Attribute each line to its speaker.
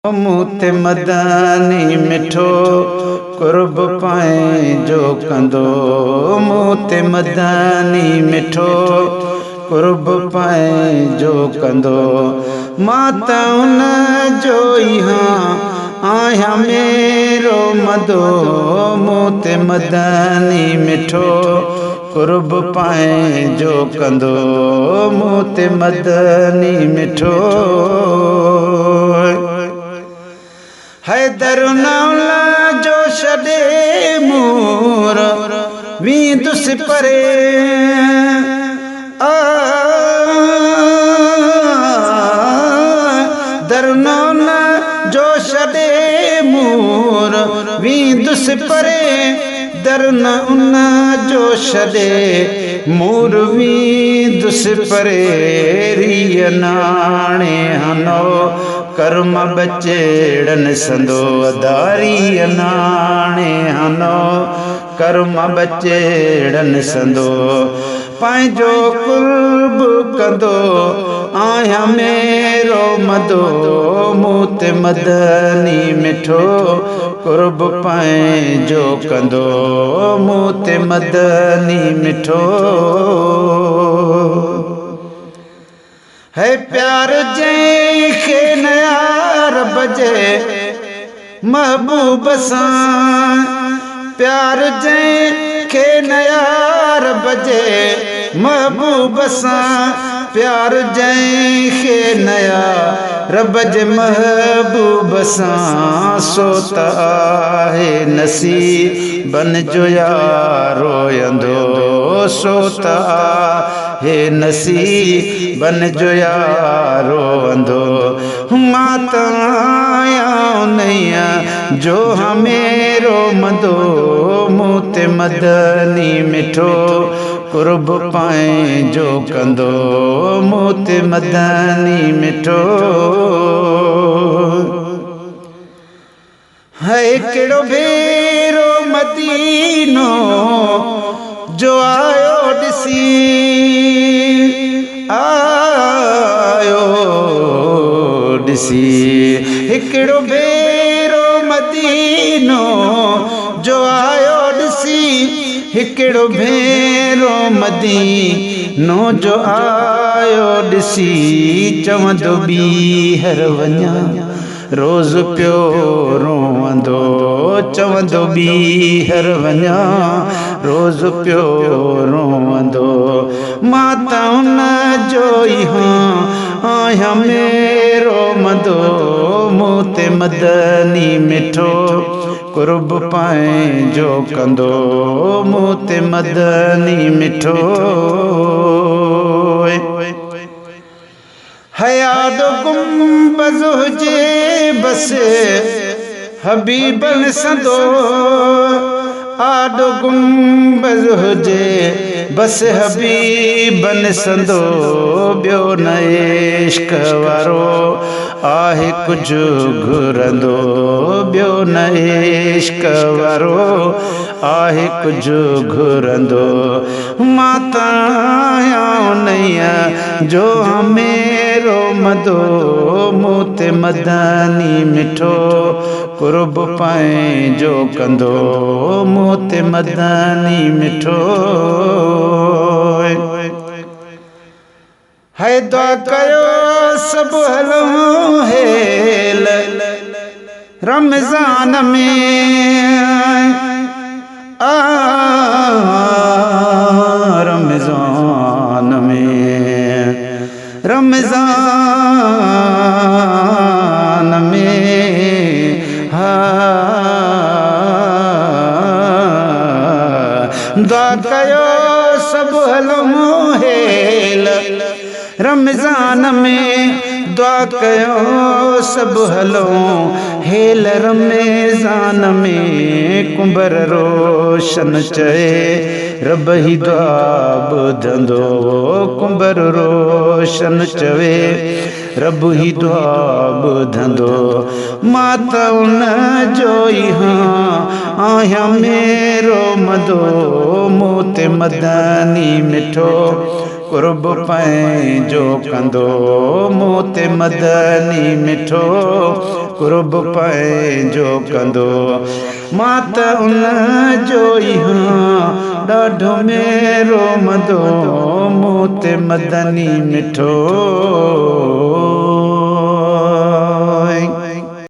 Speaker 1: मूते मदानी मिठो कुर्ब पाए जो कंदो। मूते मदानी मिठो कुर्ब पाए जो कंदो। माता उन जो यहाँ आया मेरो मदो। मूते मदानी मिठो कुर्ब पाए जो कंदो। मूते मदानी मिठो हैदर नौला जो छॾे मूर वींदुस परे। दरनौला जो छॾे मूर वींदुस परे। दरनौला जो छॾे मूर वींदुस परे। रिय नाणे हनो कर्म बचेड़न संदो। दारी नाणे हनो कर्म बचेड़न संदो। पंहिंजो कुर्ब कंदो आया मेरो मदो। मूते मदनी मिठो कुर्ब पाए जो कंदो। मूते मदनी मिठो है प्यार जैखे नयार बजे महबूब सां। प्यार जैखे नयार बजे महबूब सां। प्यार जैखे नयार बजे महबूब सां। सोत आहे नसीबन जो यारो यंदो। सोत आहे नसीबन जो यारो अंधो। माता नैया जो हमेरो मदो। मूते मदनी मिठो कुर्ब पाए जो कंदो। मूते मदनी मिठो है केड़ो भेरो मदीनो जो आयो ॾिसी। आयो ॾिसी हिकिड़ो भेरो मदीनो जो आयो ॾिसी। हिकिड़ो भेरो मदीनो जो आयो ॾिसी। चवंदो ॿीहर वञा रोज़ पियो रोवंदो। चवंदो ॿीहर वञा रोज़ पियो रोवंदो। माता उन जो यहाँ आया मेरो मदो। मूते मदनी मिठो कुर्ब पाए जो कंदो। मूते मदनी मिठो हयादो गुंबज़ हुजे बस हबीबन संदो। आडो गुंबज़ हुजे बस हबीबन संदो। ॿियो न इश्क वारो आहे कुझु घुरंदो। ॿियो न इश्क वारो आहे कुझु घुरंदो। माता नैया जो मेरो मदो। मूते मदनी मिठो कुर्ब पाए जो कंदो। मूते मदनी मिठो है दुआ कयो सभु हलूं हेल रमज़ान में। रमज़ान में रमज़ान में दुआ कयो सभु हलूं हेल रमज़ान में। दुआ कयो सभु हलूं हेल रमज़ान में। कुंबर रोशन चए रब ही दुआ ॿुधंदो। कुंबर रोशन चवे रब ही दुआ ॿुधंदो। माता उन जो यहाँ आया मेरो मदो। मूते मदनी मिठो कुर्ब पंहिंजो कंदो मूं ते मदनी मिठो कुर्ब पंहिंजो कंदो मां त उन जो ई ॾाढो मेरो मदो मूं ते मदनी मिठो